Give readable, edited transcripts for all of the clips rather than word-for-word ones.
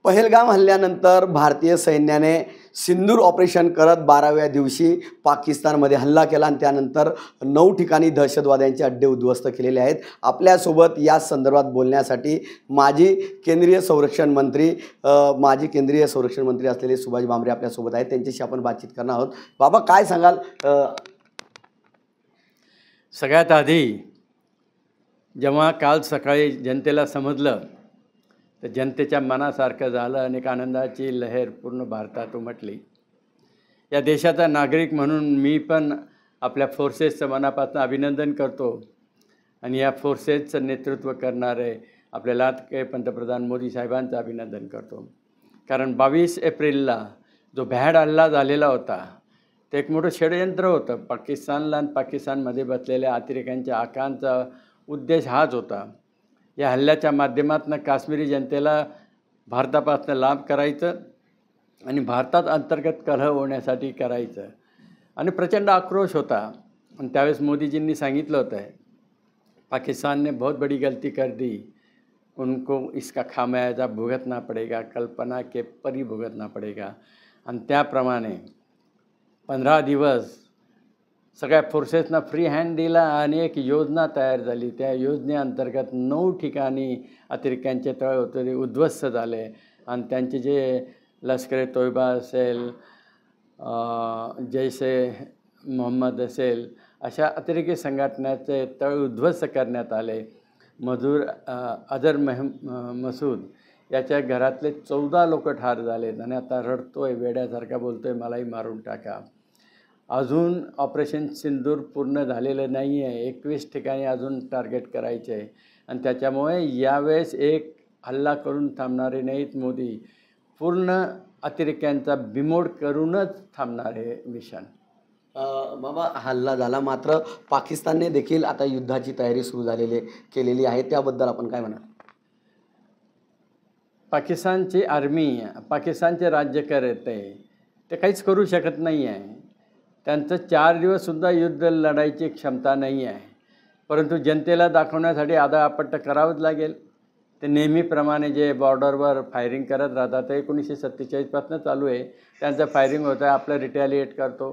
पहलगाम हल्ल्यानंतर भारतीय सैन्याने सिंदूर ऑपरेशन करत 12व्या दिवशी पाकिस्तानमध्ये हल्ला केला आणि त्यानंतर 9 ठिकाणी दहशतवाद्यांचे अड्डे उद्ध्वस्त केलेले आहेत। आपल्यासोबत या संदर्भात बोलण्यासाठी माजी केंद्रीय संरक्षण मंत्री असलेले सुभाष भामरे आपल्यासोबत आहेत। त्यांच्याशी आपण बातचीत करणार आहोत। बाबा, काय सांगाल? सगळ्यात आधी जेव्हा काल सकाळी जनतेला समजलं तर जनतेच्या मनासारखं झालं। अनेक आनंदाची लहर पूर्ण भारतात उमटली। या देशाचा नागरिक म्हणून मी पण आपल्या फोर्सेसचं मनापासून अभिनंदन करतो आणि या फोर्सेसचं नेतृत्व करणारे आपले लाडके पंतप्रधान मोदी साहेबांचं अभिनंदन करतो। कारण 22 एप्रिलला जो भ्याड हल्ला झालेला होता ते एक मोठं षडयंत्र होतं। पाकिस्तानला आणि पाकिस्तानमध्ये बसलेल्या अतिरेक्यांच्या आकांचा उद्देश हाच होता। या हल्ल्याच्या माध्यमातून काश्मीरी जनतेला भारतापासून लांब करायचं आणि भारतात अंतर्गत कलह होण्यासाठी करायचं आणि प्रचंड आक्रोश होता। आणि त्यावेळेस मोदीजींनी सांगितलं होतं, पाकिस्तान ने बहुत बड़ी गलती कर दी, उनको इसका खामियाजा भुगतना पड़ेगा, कल्पना के परी भुगतना पड़ेगा। आणि त्याप्रमाणे 15 दिवस सगळ्या फोर्सेसना फ्री हँड दिला आणि एक योजना तयार झाली। त्या योजनेअंतर्गत 9 ठिकाणी अतिरेक्यांचे तळ होते ते उद्ध्वस्त झाले आणि त्यांचे जे लष्कर ए तोयबा असेल, जैश ए मोहम्मद असेल, अशा अतिरेकी संघटनेचे तळ उद्ध्वस्त करण्यात आले। अजहर मसूद याच्या घरातले 14 लोक ठार झालेत आणि आता रडतोय, वेड्यासारखा बोलतोय, मलाही मारून टाका। अजून ऑपरेशन सिंदूर पूर्ण झालेलं नाही आहे। 21 ठिकाणी अजून टार्गेट करायचे आहे आणि त्याच्यामुळे यावेळेस एक हल्ला करून थांबणारे नाहीत मोदी, पूर्ण अतिरेक्यांचा बिमोड करूनच थांबणारे मिशन। बाबा, हल्ला झाला मात्र पाकिस्तानने देखील आता युद्धाची तयारी सुरू केलेली आहे, त्याबद्दल आपण काय म्हणाल? पाकिस्तानची आर्मी, पाकिस्तानचे राज्यकर्ते ते काहीच करू शकत नाही आहे। त्यांचं 4 दिवससुद्धा युद्ध लढायची क्षमता नाही आहे, परंतु जनतेला दाखवण्यासाठी आदळआपट करावंच लागेल। ते नेहमीप्रमाणे जे बॉर्डरवर फायरिंग करत राहतात ते 1947पासून चालू आहे। त्यांचं फायरिंग होतं आहे, आपलं रिटॅलिएट करतो।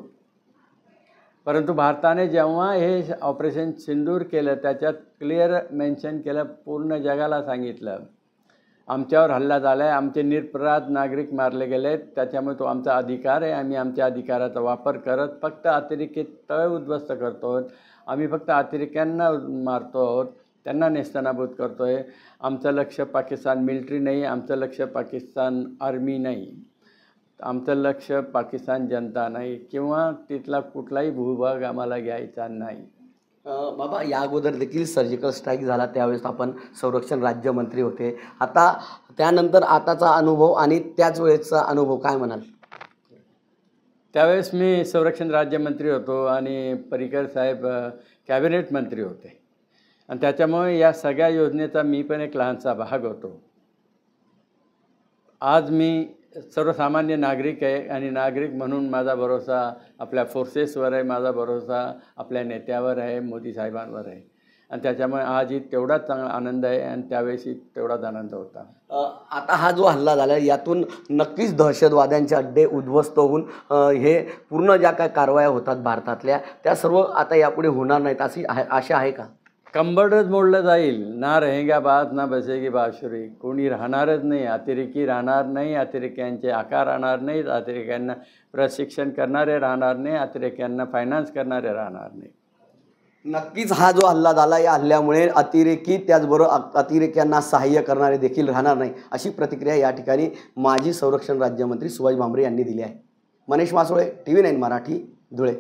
परंतु भारताने जेव्हा हे ऑपरेशन सिंदूर केलं त्याच्यात क्लिअर मेन्शन केलं, पूर्ण जगाला सांगितलं आमच्यावर हल्ला झाला आहे, आमचे निरपराध नागरिक मारले गेले, त्याच्यामुळे तो आमचा अधिकार आहे। आम्ही आमच्या अधिकाराचा वापर करत फक्त अतिरेकी तळ उद्ध्वस्त करतो आहोत, आम्ही फक्त अतिरेक्यांना मारतो आहोत, त्यांना नेस्तनाबूत करतो आहे। आमचं लक्ष पाकिस्तान मिलिटरी नाही, आमचं लक्ष पाकिस्तान आर्मी नाही, आमचं लक्ष पाकिस्तान जनता नाही किंवा तिथला कुठलाही भूभाग आम्हाला घ्यायचा नाही। बाबा, या अगोदर देखील सर्जिकल स्ट्राईक झाला, त्यावेळेस आपण संरक्षण राज्यमंत्री होते। आता त्यानंतर आताचा अनुभव आणि त्याच वेळेचा अनुभव काय म्हणाल? त्यावेळेस मी संरक्षण राज्यमंत्री होतो आणि पर्रिकर साहेब कॅबिनेट मंत्री होते आणि त्याच्यामुळे या सगळ्या योजनेचा मी पण एक लहानसा भाग होतो। आज मी सर्वसामान्य नागरिक आहे आणि नागरिक म्हणून माझा भरोसा आपल्या फोर्सेसवर आहे, माझा भरोसा आपल्या नेत्यावर आहे, मोदी साहेबांवर आहे आणि त्याच्यामुळे आजही तेवढाच चांगला आनंद आहे आणि त्यावेळेसही तेवढाच आनंद होता। आता हा जो हल्ला झाला यातून नक्कीच दहशतवाद्यांचे अड्डे उद्ध्वस्त होऊन हे पूर्ण ज्या काय कारवाया होतात भारतातल्या त्या सर्व आता यापुढे होणार नाहीत अशी आशा आहे का? कंबरच मोडलं जाईल, ना रहेगा बाज ना बसेगी बांसुरी। कोणी राहणारच नाही, अतिरेकी राहणार नाही, अतिरेक्यांचे आकार राहणार नाहीत, अतिरेक्यांना प्रशिक्षण करणारे राहणार नाही, अतिरेक्यांना फायनान्स करणारे राहणार नाही। नक्कीच हा जो हल्ला झाला या हल्ल्यामुळे अतिरेकी त्याचबरोबर अतिरेक्यांना सहाय्य करणारे देखील राहणार नाही अशी प्रतिक्रिया या ठिकाणी माजी संरक्षण राज्यमंत्री सुभाष भामरे यांनी दिली आहे। मनीष मासोळे, TV9 मराठी, धुळे।